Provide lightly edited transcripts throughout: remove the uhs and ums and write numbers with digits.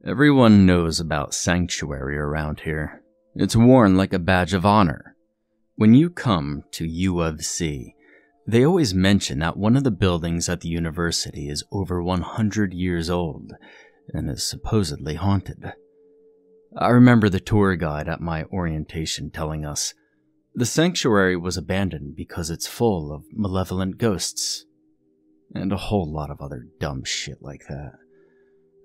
Everyone knows about Sanctuary around here. It's worn like a badge of honor. When you come to U of C, they always mention that one of the buildings at the university is over 100 years old and is supposedly haunted. I remember the tour guide at my orientation telling us, the sanctuary was abandoned because it's full of malevolent ghosts, and a whole lot of other dumb shit like that.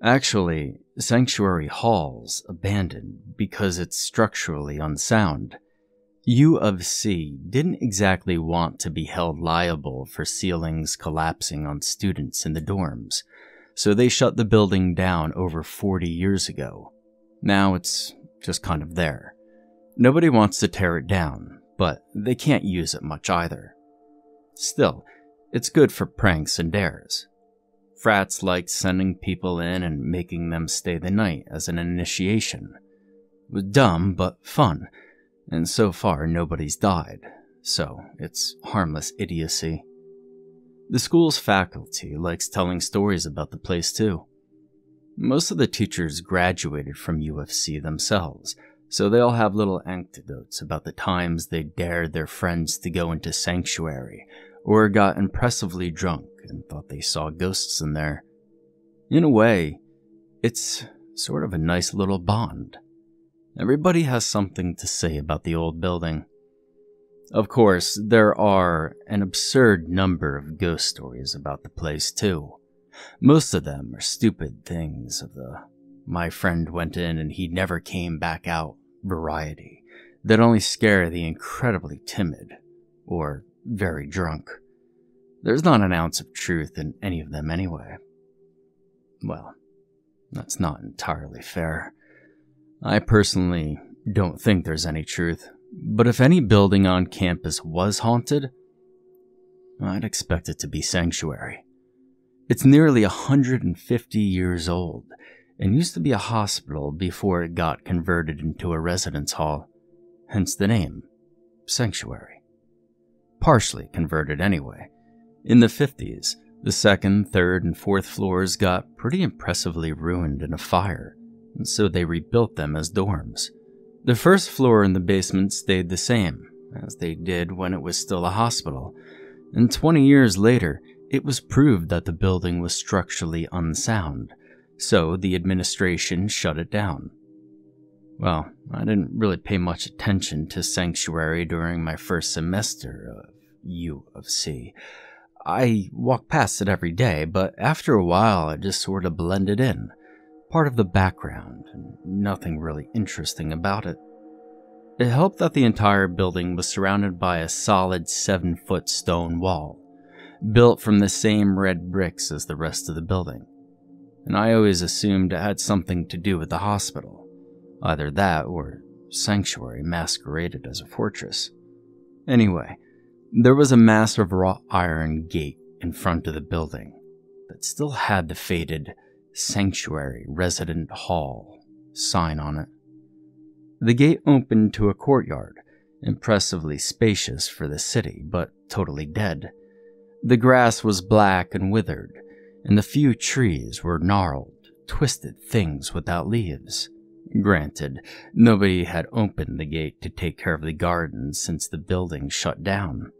Actually, Sanctuary Hall's abandoned because it's structurally unsound. U of C didn't exactly want to be held liable for ceilings collapsing on students in the dorms, so they shut the building down over 40 years ago. Now it's just kind of there. Nobody wants to tear it down, but they can't use it much either. Still, it's good for pranks and dares. Frats liked sending people in and making them stay the night as an initiation. It was dumb, but fun, and so far nobody's died, so it's harmless idiocy. The school's faculty likes telling stories about the place too. Most of the teachers graduated from U of C themselves, so they all have little anecdotes about the times they dared their friends to go into Sanctuary, or got impressively drunk and thought they saw ghosts in there. In a way, it's sort of a nice little bond. Everybody has something to say about the old building. Of course, there are an absurd number of ghost stories about the place too. Most of them are stupid things of the "my friend went in and he never came back out" variety that only scare the incredibly timid or very drunk. There's not an ounce of truth in any of them anyway. Well, that's not entirely fair. I personally don't think there's any truth, but if any building on campus was haunted, I'd expect it to be Sanctuary. It's nearly 150 years old and used to be a hospital before it got converted into a residence hall, hence the name, Sanctuary. Partially converted anyway. In the 50s, the second, third, and fourth floors got pretty impressively ruined in a fire, and so they rebuilt them as dorms. The first floor and the basement stayed the same, as they did when it was still a hospital, and 20 years later, it was proved that the building was structurally unsound, so the administration shut it down. Well, I didn't really pay much attention to Sanctuary during my first semester of U of C. I walked past it every day, but after a while it just sort of blended in, part of the background, and nothing really interesting about it. It helped that the entire building was surrounded by a solid 7-foot stone wall, built from the same red bricks as the rest of the building, and I always assumed it had something to do with the hospital, either that or Sanctuary masqueraded as a fortress. Anyway, there was a massive wrought iron gate in front of the building that still had the faded Sanctuary Resident Hall sign on it. The gate opened to a courtyard, impressively spacious for the city, but totally dead. The grass was black and withered, and the few trees were gnarled, twisted things without leaves. Granted, nobody had opened the gate to take care of the garden since the building shut down.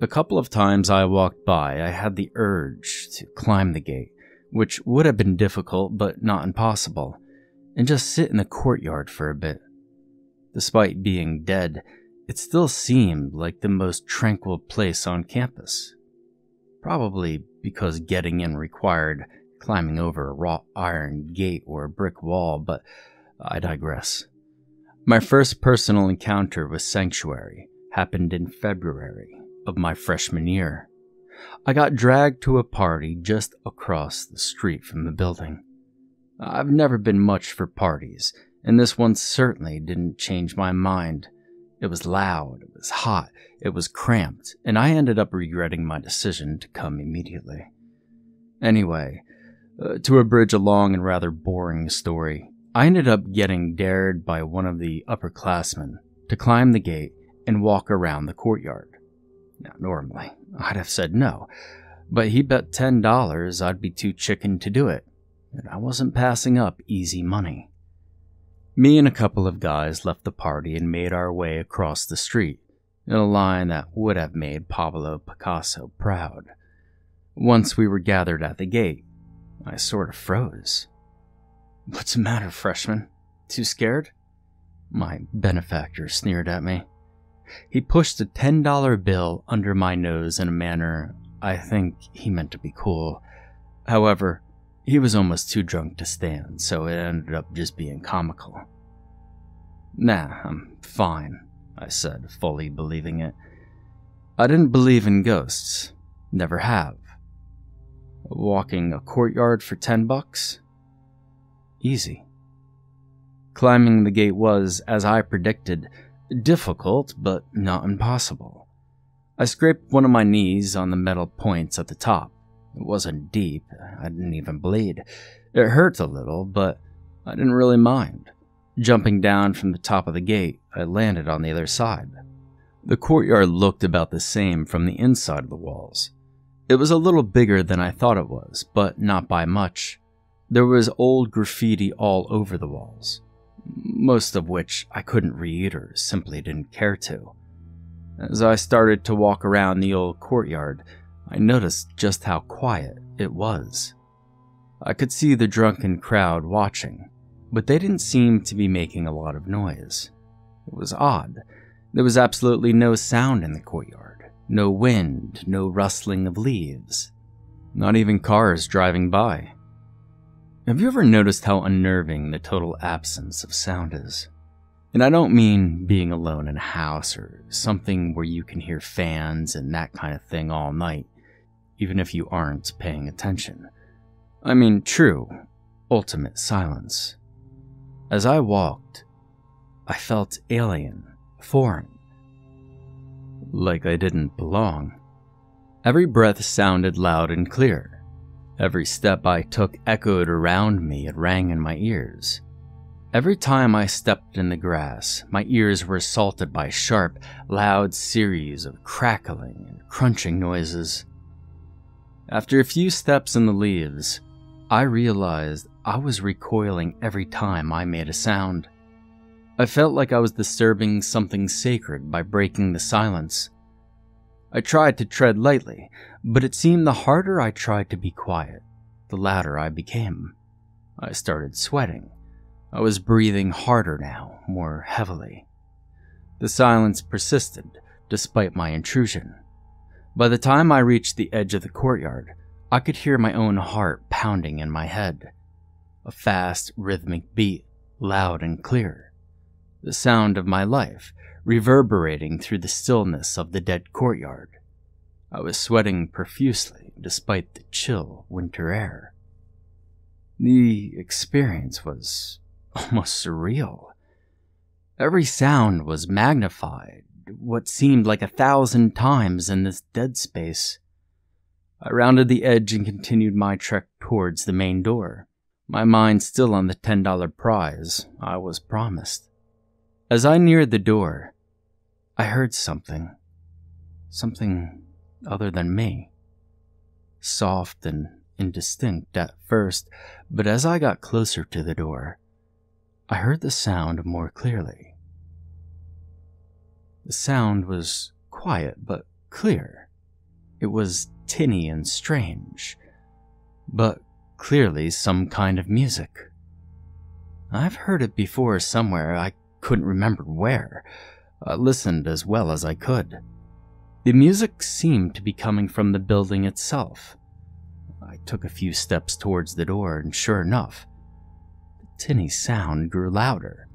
A couple of times I walked by, I had the urge to climb the gate, which would have been difficult but not impossible, and just sit in the courtyard for a bit. Despite being dead, it still seemed like the most tranquil place on campus. Probably because getting in required climbing over a wrought iron gate or a brick wall, but I digress. My first personal encounter with Sanctuary happened in February of my freshman year. I got dragged to a party just across the street from the building. I've never been much for parties, and this one certainly didn't change my mind. It was loud, it was hot, it was cramped, and I ended up regretting my decision to come immediately. Anyway, to abridge a long and rather boring story, I ended up getting dared by one of the upperclassmen to climb the gate and walk around the courtyard. Now, normally, I'd have said no, but he bet $10 I'd be too chicken to do it. and I wasn't passing up easy money. Me and a couple of guys left the party and made our way across the street, in a line that would have made Pablo Picasso proud. Once we were gathered at the gate, I sort of froze. "What's the matter, freshman? Too scared?" My benefactor sneered at me. He pushed a $10 bill under my nose in a manner I think he meant to be cool. However, he was almost too drunk to stand, so it ended up just being comical. "Nah, I'm fine," I said, fully believing it. I didn't believe in ghosts. Never have. Walking a courtyard for $10? Easy. Climbing the gate was, as I predicted, difficult, but not impossible. I scraped one of my knees on the metal points at the top. It wasn't deep. I didn't even bleed. It hurt a little, but I didn't really mind. Jumping down from the top of the gate, I landed on the other side. The courtyard looked about the same from the inside of the walls. It was a little bigger than I thought it was, but not by much. There was old graffiti all over the walls, most of which I couldn't read or simply didn't care to. As I started to walk around the old courtyard, I noticed just how quiet it was. I could see the drunken crowd watching, but they didn't seem to be making a lot of noise. It was odd. There was absolutely no sound in the courtyard, no wind, no rustling of leaves, not even cars driving by. Have you ever noticed how unnerving the total absence of sound is? And I don't mean being alone in a house or something where you can hear fans and that kind of thing all night, even if you aren't paying attention. I mean true, ultimate silence. As I walked, I felt alien, foreign, like I didn't belong. Every breath sounded loud and clear. Every step I took echoed around me, it rang in my ears. Every time I stepped in the grass, my ears were assaulted by sharp, loud series of crackling and crunching noises. After a few steps in the leaves, I realized I was recoiling every time I made a sound. I felt like I was disturbing something sacred by breaking the silence. I tried to tread lightly, but it seemed the harder I tried to be quiet, the louder I became. I started sweating. I was breathing harder now, more heavily. The silence persisted, despite my intrusion. By the time I reached the edge of the courtyard, I could hear my own heart pounding in my head. A fast, rhythmic beat, loud and clear. The sound of my life, reverberating through the stillness of the dead courtyard. I was sweating profusely, despite the chill winter air. The experience was almost surreal. Every sound was magnified, what seemed like 1,000 times in this dead space. I rounded the edge and continued my trek towards the main door, my mind still on the $10 prize I was promised. As I neared the door, I heard something other than me. Soft and indistinct at first, but as I got closer to the door, I heard the sound more clearly. The sound was quiet but clear. It was tinny and strange, but clearly some kind of music. I've heard it before somewhere, I couldn't remember where. I listened as well as I could. The music seemed to be coming from the building itself. I took a few steps towards the door, and sure enough, the tinny sound grew louder.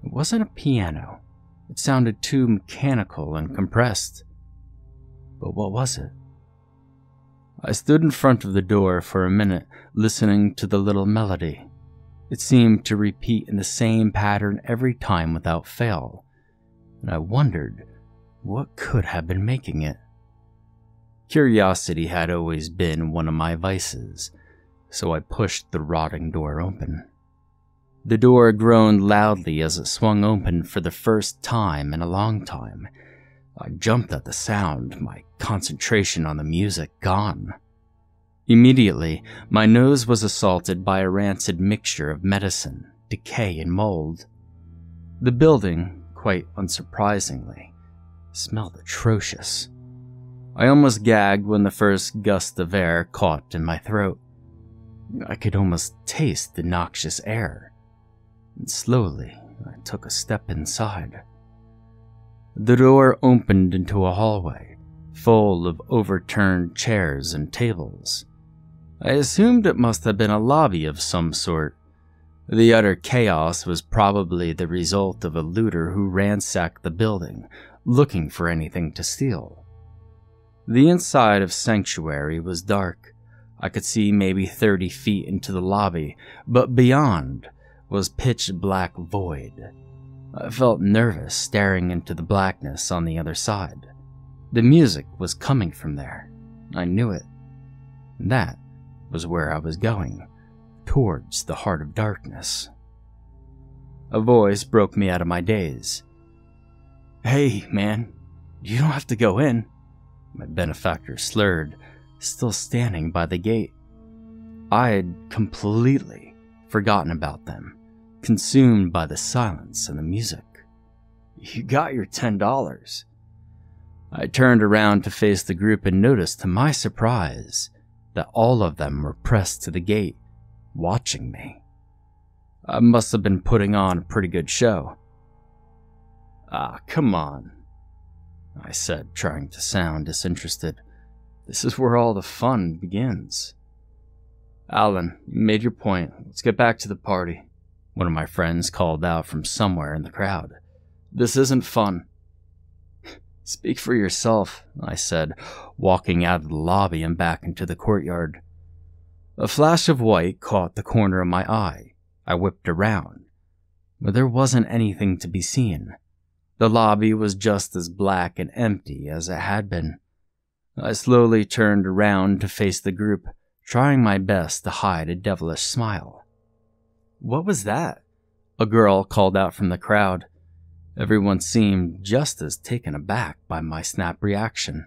It wasn't a piano. It sounded too mechanical and compressed. But what was it? I stood in front of the door for a minute, listening to the little melody. It seemed to repeat in the same pattern every time without fail, and I wondered what could have been making it. Curiosity had always been one of my vices, so I pushed the rotting door open. The door groaned loudly as it swung open for the first time in a long time. I jumped at the sound, my concentration on the music gone. Immediately, my nose was assaulted by a rancid mixture of medicine, decay, and mold. The building, quite unsurprisingly, smelled atrocious. I almost gagged when the first gust of air caught in my throat. I could almost taste the noxious air, and slowly I took a step inside. The door opened into a hallway, full of overturned chairs and tables. I assumed it must have been a lobby of some sort. The utter chaos was probably the result of a looter who ransacked the building, looking for anything to steal. The inside of Sanctuary was dark. I could see maybe 30 feet into the lobby, but beyond was pitch black void. I felt nervous staring into the blackness on the other side. The music was coming from there. I knew it. That was where I was going, towards the heart of darkness. A voice broke me out of my daze. "Hey, man, you don't have to go in." My benefactor slurred, still standing by the gate. I had completely forgotten about them, consumed by the silence and the music. "You got your $10. I turned around to face the group and noticed, to my surprise, that all of them were pressed to the gate, watching me. I must have been putting on a pretty good show. "Ah, come on," I said, trying to sound disinterested. "This is where all the fun begins." "Alan, you made your point. Let's get back to the party," one of my friends called out from somewhere in the crowd. "This isn't fun." "Speak for yourself," I said, walking out of the lobby and back into the courtyard. A flash of white caught the corner of my eye. I whipped around, but there wasn't anything to be seen. The lobby was just as black and empty as it had been. I slowly turned around to face the group, trying my best to hide a devilish smile. "What was that?" a girl called out from the crowd. Everyone seemed just as taken aback by my snap reaction.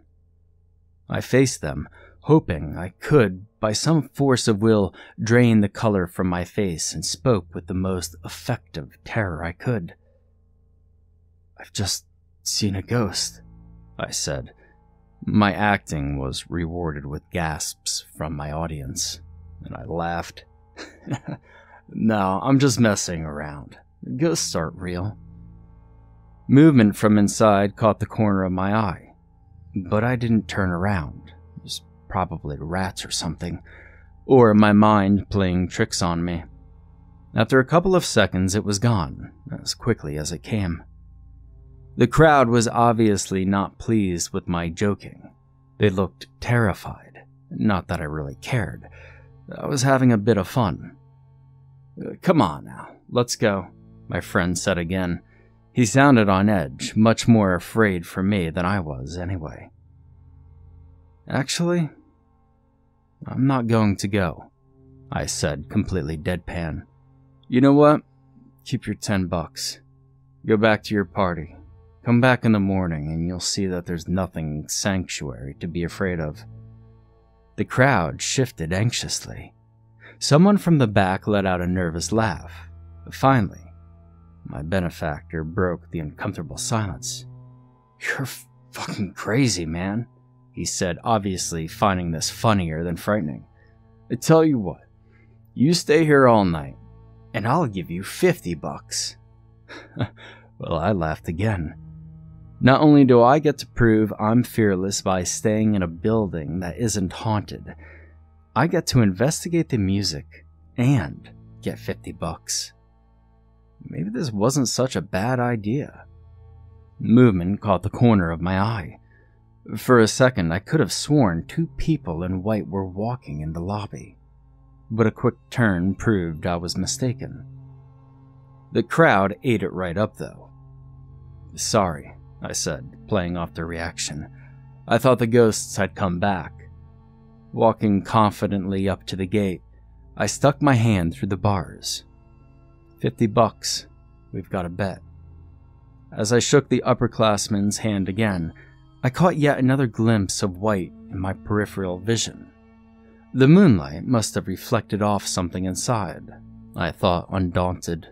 I faced them, hoping I could, by some force of will, drain the color from my face, and spoke with the most effective terror I could. "I've just seen a ghost," I said. My acting was rewarded with gasps from my audience, and I laughed. "No, I'm just messing around. Ghosts aren't real." Movement from inside caught the corner of my eye, but I didn't turn around. It was probably rats or something, or my mind playing tricks on me. After a couple of seconds, it was gone, as quickly as it came. The crowd was obviously not pleased with my joking. They looked terrified. Not that I really cared. I was having a bit of fun. "Come on now, let's go," my friend said again. He sounded on edge, much more afraid for me than I was anyway. "Actually, I'm not going to go," I said, completely deadpan. "You know what? Keep your $10. Go back to your party. Come back in the morning and you'll see that there's nothing Sanctuary to be afraid of." The crowd shifted anxiously. Someone from the back let out a nervous laugh. Finally, my benefactor broke the uncomfortable silence. "You're fucking crazy, man," he said, obviously finding this funnier than frightening. "I tell you what, you stay here all night, and I'll give you $50. Well, I laughed again. Not only do I get to prove I'm fearless by staying in a building that isn't haunted, I get to investigate the music and get $50. Maybe this wasn't such a bad idea. Movement caught the corner of my eye. For a second, I could have sworn 2 people in white were walking in the lobby, but a quick turn proved I was mistaken. The crowd ate it right up, though. "Sorry," I said, playing off the reaction. "I thought the ghosts had come back." Walking confidently up to the gate, I stuck my hand through the bars. $50. We've got a bet." As I shook the upperclassman's hand again, I caught yet another glimpse of white in my peripheral vision. The moonlight must have reflected off something inside, I thought, undaunted.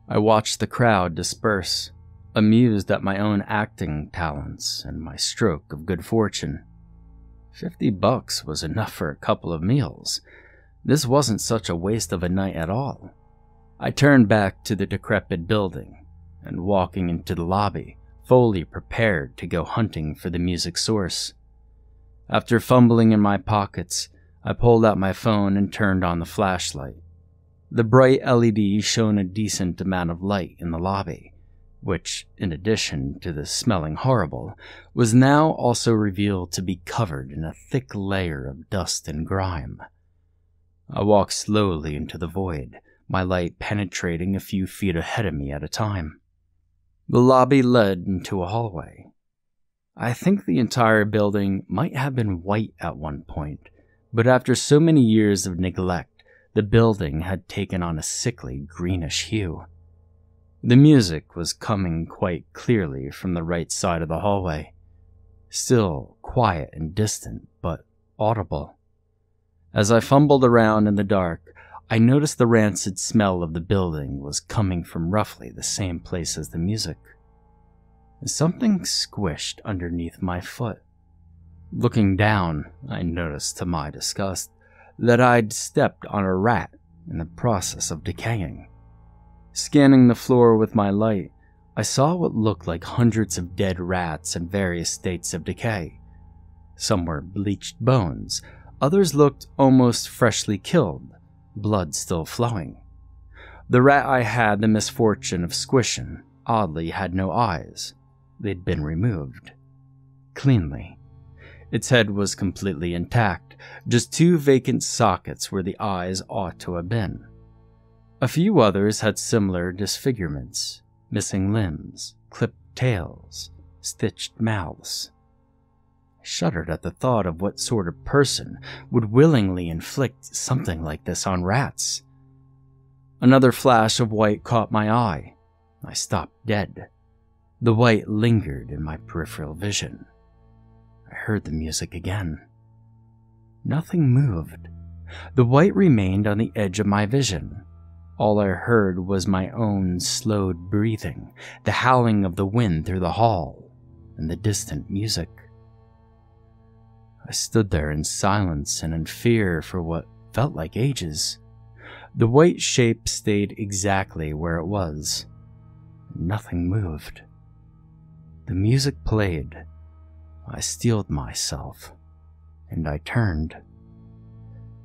I watched the crowd disperse, amused at my own acting talents and my stroke of good fortune. $50 was enough for a couple of meals. This wasn't such a waste of a night at all. I turned back to the decrepit building and, walking into the lobby, fully prepared to go hunting for the music source. After fumbling in my pockets, I pulled out my phone and turned on the flashlight. The bright LED shone a decent amount of light in the lobby, which, in addition to the smelling horrible, was now also revealed to be covered in a thick layer of dust and grime. I walked slowly into the void, my light penetrating a few feet ahead of me at a time. The lobby led into a hallway. I think the entire building might have been white at one point, but after so many years of neglect, the building had taken on a sickly greenish hue. The music was coming quite clearly from the right side of the hallway, still quiet and distant, but audible. As I fumbled around in the dark, I noticed the rancid smell of the building was coming from roughly the same place as the music. Something squished underneath my foot. Looking down, I noticed to my disgust that I'd stepped on a rat in the process of decaying. Scanning the floor with my light, I saw what looked like hundreds of dead rats in various states of decay. Some were bleached bones, others looked almost freshly killed, blood still flowing. The rat I had the misfortune of squishing oddly had no eyes. They'd been removed. Cleanly. Its head was completely intact, just 2 vacant sockets where the eyes ought to have been. A few others had similar disfigurements, missing limbs, clipped tails, stitched mouths. I shuddered at the thought of what sort of person would willingly inflict something like this on rats. Another flash of white caught my eye. I stopped dead. The white lingered in my peripheral vision. I heard the music again. Nothing moved. The white remained on the edge of my vision. All I heard was my own slowed breathing, the howling of the wind through the hall, and the distant music. I stood there in silence and in fear for what felt like ages. The white shape stayed exactly where it was. Nothing moved. The music played. I steeled myself, and I turned.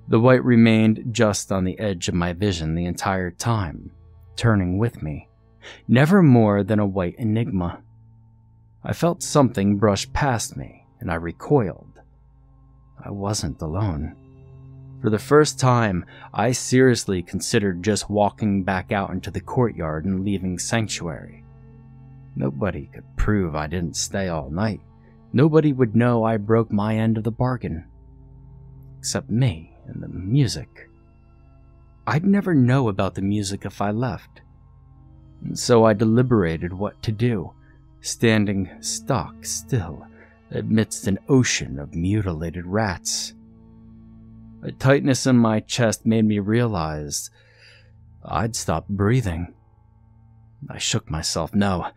The white remained just on the edge of my vision the entire time, turning with me, never more than a white enigma. I felt something brush past me, and I recoiled. I wasn't alone. For the first time, I seriously considered just walking back out into the courtyard and leaving Sanctuary. Nobody could prove I didn't stay all night. Nobody would know I broke my end of the bargain. Except me and the music. I'd never know about the music if I left. And so I deliberated what to do, standing stock still amidst an ocean of mutilated rats. A tightness in my chest made me realize I'd stopped breathing. I shook myself. No,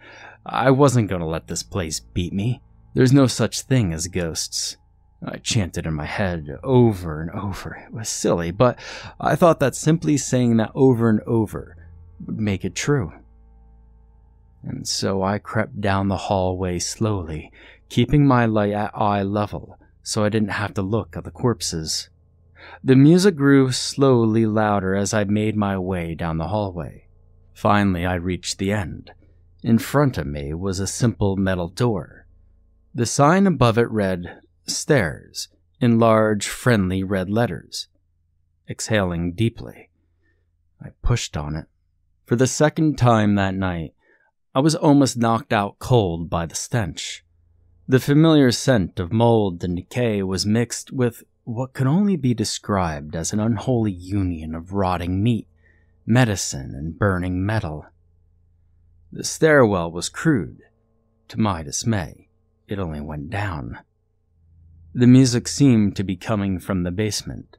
I wasn't going to let this place beat me. There's no such thing as ghosts. I chanted in my head over and over. It was silly, but I thought that simply saying that over and over would make it true. And so I crept down the hallway slowly, keeping my light at eye level so I didn't have to look at the corpses. The music grew slowly louder as I made my way down the hallway. Finally, I reached the end. In front of me was a simple metal door. The sign above it read, "Stairs," in large, friendly red letters. Exhaling deeply, I pushed on it. For the second time that night, I was almost knocked out cold by the stench. The familiar scent of mold and decay was mixed with what could only be described as an unholy union of rotting meat, medicine, and burning metal. The stairwell was crude. To my dismay, it only went down. The music seemed to be coming from the basement,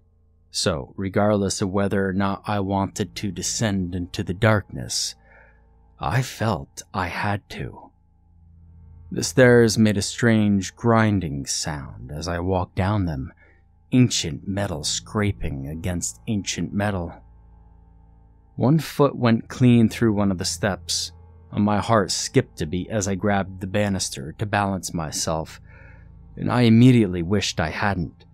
so regardless of whether or not I wanted to descend into the darkness, I felt I had to. The stairs made a strange grinding sound as I walked down them, ancient metal scraping against ancient metal. One foot went clean through one of the steps, and my heart skipped a beat as I grabbed the banister to balance myself, and I immediately wished I hadn't.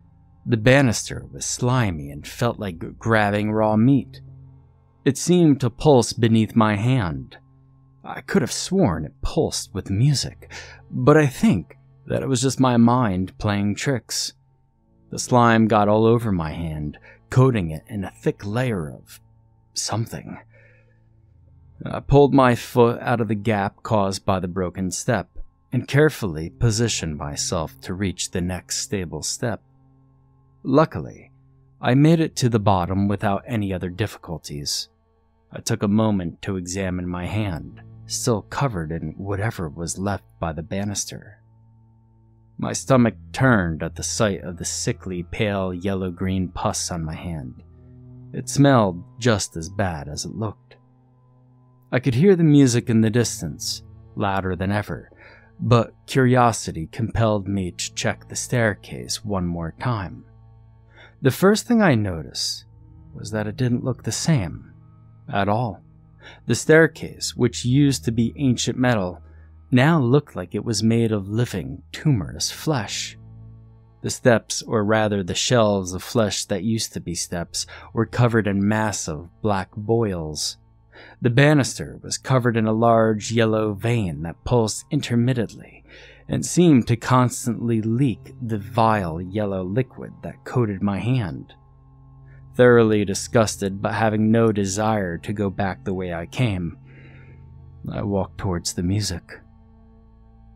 The banister was slimy and felt like grabbing raw meat. It seemed to pulse beneath my hand. I could have sworn it pulsed with music, but I think that it was just my mind playing tricks. The slime got all over my hand, coating it in a thick layer of something. I pulled my foot out of the gap caused by the broken step and carefully positioned myself to reach the next stable step. Luckily, I made it to the bottom without any other difficulties. I took a moment to examine my hand, still covered in whatever was left by the banister. My stomach turned at the sight of the sickly pale yellow-green pus on my hand. It smelled just as bad as it looked. I could hear the music in the distance, louder than ever, but curiosity compelled me to check the staircase one more time. The first thing I noticed was that it didn't look the same at all. The staircase, which used to be ancient metal, now looked like it was made of living, tumorous flesh. The steps, or rather the shelves of flesh that used to be steps, were covered in massive black boils. The banister was covered in a large yellow vein that pulsed intermittently and seemed to constantly leak the vile yellow liquid that coated my hand. Thoroughly disgusted but having no desire to go back the way I came, I walked towards the music.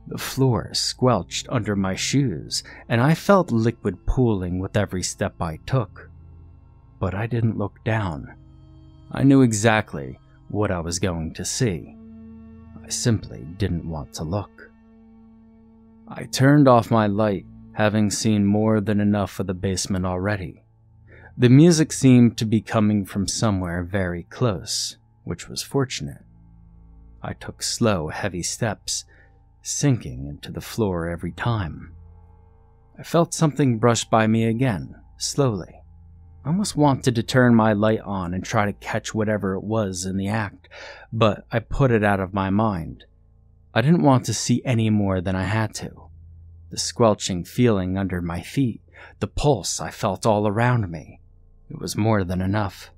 The floor squelched under my shoes, and I felt liquid pooling with every step I took. But I didn't look down. I knew exactly what I was going to see. I simply didn't want to look. I turned off my light, having seen more than enough of the basement already. The music seemed to be coming from somewhere very close, which was fortunate. I took slow, heavy steps, sinking into the floor every time. I felt something brush by me again, slowly. I almost wanted to turn my light on and try to catch whatever it was in the act, but I put it out of my mind. I didn't want to see any more than I had to. The squelching feeling under my feet, the pulse I felt all around me, it was more than enough.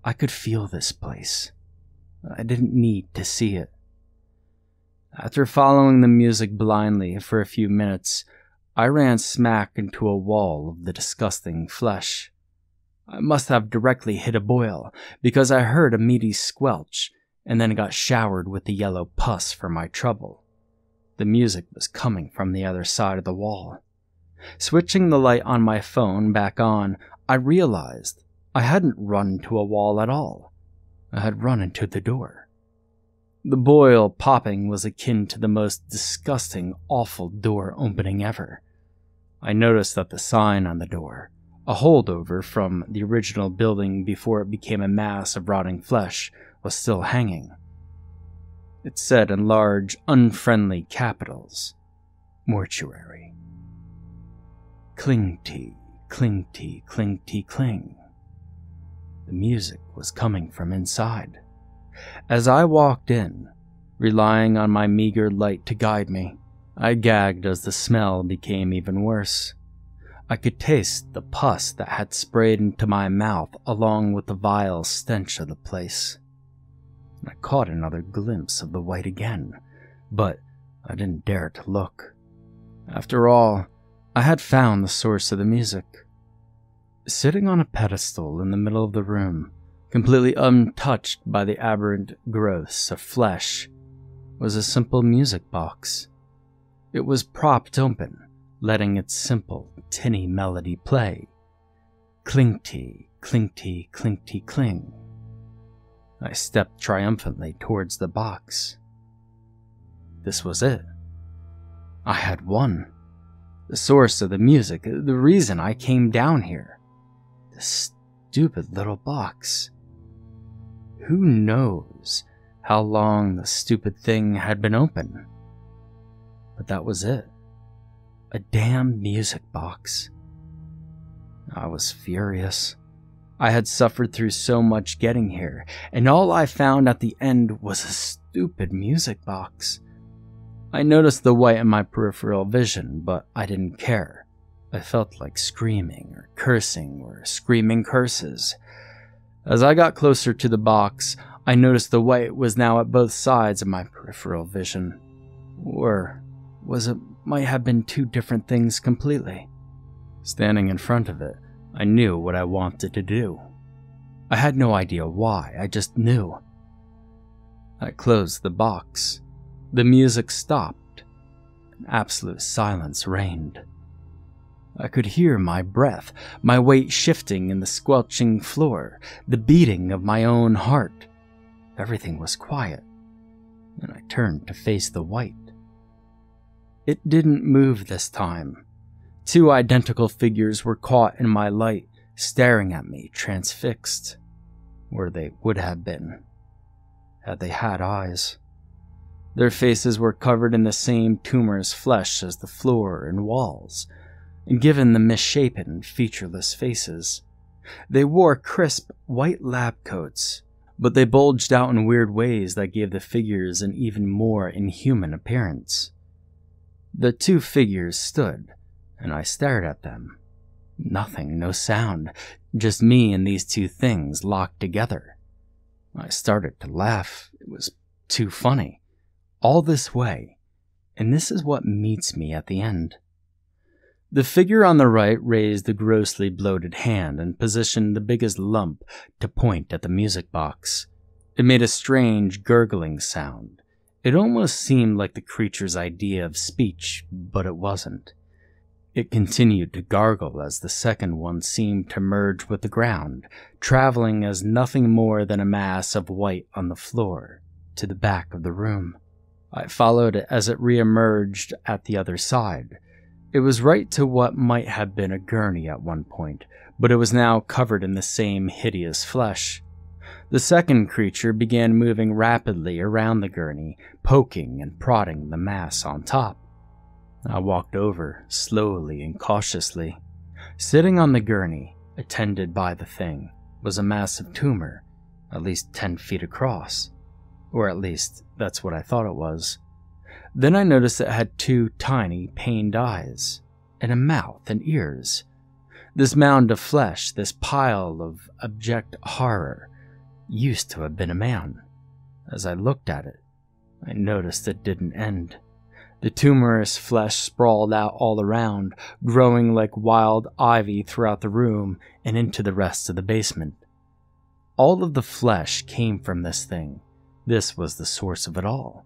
I could feel this place. I didn't need to see it. After following the music blindly for a few minutes, I ran smack into a wall of the disgusting flesh. I must have directly hit a boil, because I heard a meaty squelch, and then got showered with the yellow pus for my trouble. The music was coming from the other side of the wall. Switching the light on my phone back on, I realized I hadn't run into a wall at all. I had run into the door. The boil popping was akin to the most disgusting, awful door opening ever. I noticed that the sign on the door, a holdover from the original building before it became a mass of rotting flesh, was still hanging. It said in large, unfriendly capitals, Mortuary. Cling-tee, cling-tee, cling-tee, cling. The music was coming from inside. As I walked in, relying on my meager light to guide me, I gagged as the smell became even worse. I could taste the pus that had sprayed into my mouth along with the vile stench of the place. I caught another glimpse of the white again, but I didn't dare to look. After all, I had found the source of the music. Sitting on a pedestal in the middle of the room, completely untouched by the aberrant growths of flesh, was a simple music box. It was propped open, letting its simple, tinny melody play. Cling-tee, cling-tee, cling-tee, cling. I stepped triumphantly towards the box. This was it. I had won. The source of the music, the reason I came down here. This stupid little box. Who knows how long the stupid thing had been open? But that was it. A damn music box. I was furious. I had suffered through so much getting here, and all I found at the end was a stupid music box. I noticed the white in my peripheral vision, but I didn't care. I felt like screaming or cursing or screaming curses. As I got closer to the box, I noticed the white was now at both sides of my peripheral vision. Or was it might have been two different things completely? Standing in front of it, I knew what I wanted to do. I had no idea why, I just knew. I closed the box. The music stopped. An absolute silence reigned. I could hear my breath, my weight shifting in the squelching floor, the beating of my own heart. Everything was quiet, and I turned to face the white. It didn't move this time. Two identical figures were caught in my light, staring at me, transfixed, where they would have been, had they had eyes. Their faces were covered in the same tumorous flesh as the floor and walls, and given the misshapen, featureless faces, they wore crisp, white lab coats, but they bulged out in weird ways that gave the figures an even more inhuman appearance. The two figures stood, and I stared at them. Nothing, no sound, just me and these two things locked together. I started to laugh. It was too funny. All this way, and this is what meets me at the end. The figure on the right raised a grossly bloated hand and positioned the biggest lump to point at the music box. It made a strange gurgling sound. It almost seemed like the creature's idea of speech, but it wasn't. It continued to gargle as the second one seemed to merge with the ground, traveling as nothing more than a mass of white on the floor, to the back of the room. I followed it as it re-emerged at the other side. It was right to what might have been a gurney at one point, but it was now covered in the same hideous flesh. The second creature began moving rapidly around the gurney, poking and prodding the mass on top. I walked over, slowly and cautiously. Sitting on the gurney, attended by the thing, was a massive tumor, at least 10 feet across. Or at least, that's what I thought it was. Then I noticed it had two tiny, pained eyes, and a mouth and ears. This mound of flesh, this pile of abject horror, used to have been a man. As I looked at it, I noticed it didn't end. The tumorous flesh sprawled out all around, growing like wild ivy throughout the room and into the rest of the basement. All of the flesh came from this thing. This was the source of it all.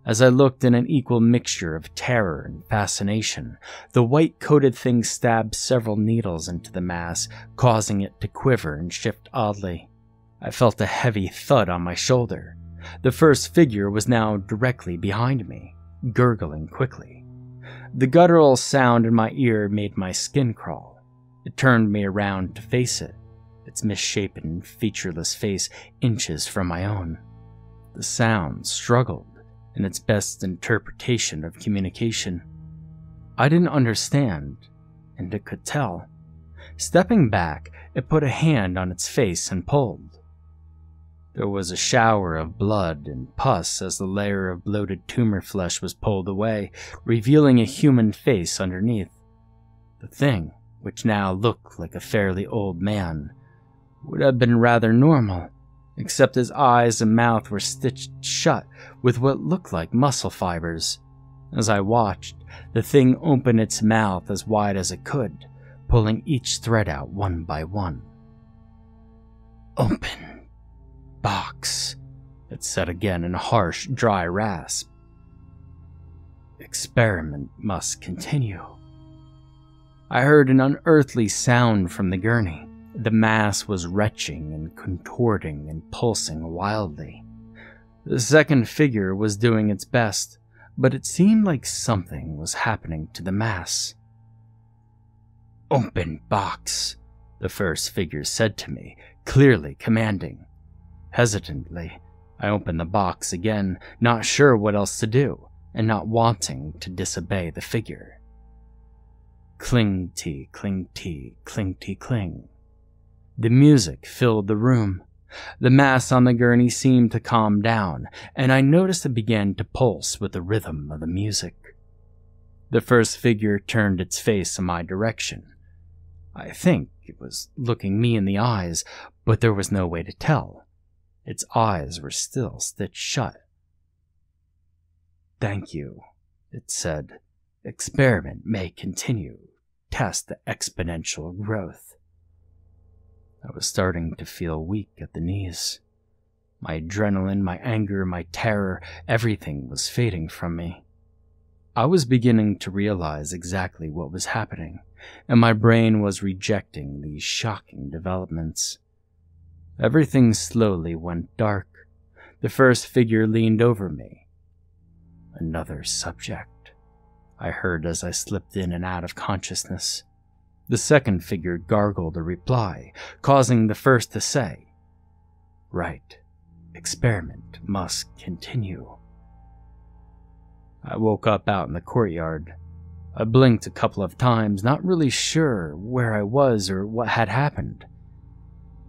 As I looked in an equal mixture of terror and fascination, the white-coated thing stabbed several needles into the mass, causing it to quiver and shift oddly. I felt a heavy thud on my shoulder. The first figure was now directly behind me, gurgling quickly. The guttural sound in my ear made my skin crawl. It turned me around to face it, its misshapen, featureless face inches from my own. The sound struggled in its best interpretation of communication. I didn't understand, and it could tell. Stepping back, it put a hand on its face and pulled. There was a shower of blood and pus as the layer of bloated tumor flesh was pulled away, revealing a human face underneath. The thing, which now looked like a fairly old man, would have been rather normal, except his eyes and mouth were stitched shut with what looked like muscle fibers. As I watched, the thing opened its mouth as wide as it could, pulling each thread out one by one. "Open box," it said again in a harsh, dry rasp. "Experiment must continue." I heard an unearthly sound from the gurney. The mass was retching and contorting and pulsing wildly. The second figure was doing its best, but it seemed like something was happening to the mass. "Open box," the first figure said to me, clearly commanding. Hesitantly, I opened the box again, not sure what else to do, and not wanting to disobey the figure. Cling-tee, cling-tee, cling-tee, cling. The music filled the room. The mass on the gurney seemed to calm down, and I noticed it began to pulse with the rhythm of the music. The first figure turned its face in my direction. I think it was looking me in the eyes, but there was no way to tell. Its eyes were still stitched shut. "Thank you," it said. "Experiment may continue. Test the exponential growth." I was starting to feel weak at the knees. My adrenaline, my anger, my terror, everything was fading from me. I was beginning to realize exactly what was happening, and my brain was rejecting these shocking developments. Everything slowly went dark. The first figure leaned over me. "Another subject," I heard as I slipped in and out of consciousness. The second figure gargled a reply, causing the first to say, "Right, experiment must continue." I woke up out in the courtyard. I blinked a couple of times, not really sure where I was or what had happened.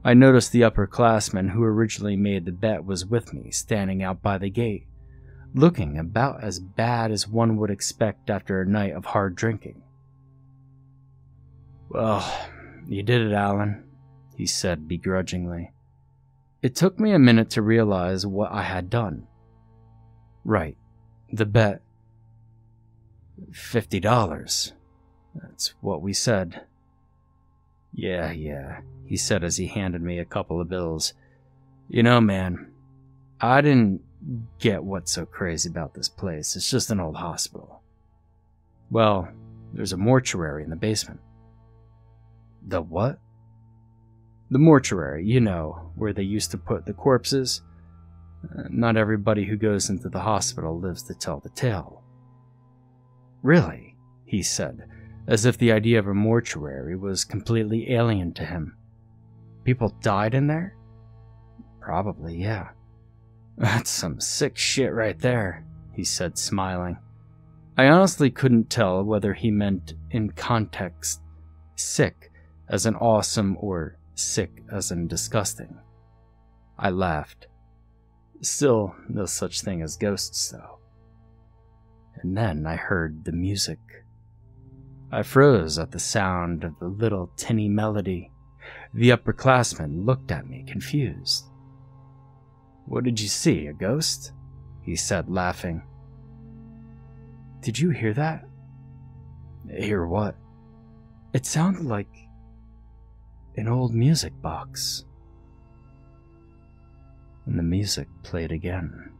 I noticed the upperclassman who originally made the bet was with me, standing out by the gate, looking about as bad as one would expect after a night of hard drinking. "Well, you did it, Alan," he said begrudgingly. It took me a minute to realize what I had done. "Right, the bet. $50. That's what we said." Yeah, he said as he handed me a couple of bills. "You know, man, I didn't get what's so crazy about this place. It's just an old hospital. Well, there's a mortuary in the basement." "The what?" "The mortuary, you know, where they used to put the corpses. Not everybody who goes into the hospital lives to tell the tale." "Really?" he said, as if the idea of a mortuary was completely alien to him. "People died in there?" "Probably, yeah." "That's some sick shit right there," he said, smiling. I honestly couldn't tell whether he meant in context sick as in awesome or sick as in disgusting. I laughed. "Still, no such thing as ghosts, though." And then I heard the music. I froze at the sound of the little tinny melody. The upperclassman looked at me, confused. "What did you see, a ghost?" he said, laughing. "Did you hear that?" "Hear what?" "It sounded like an old music box." And the music played again.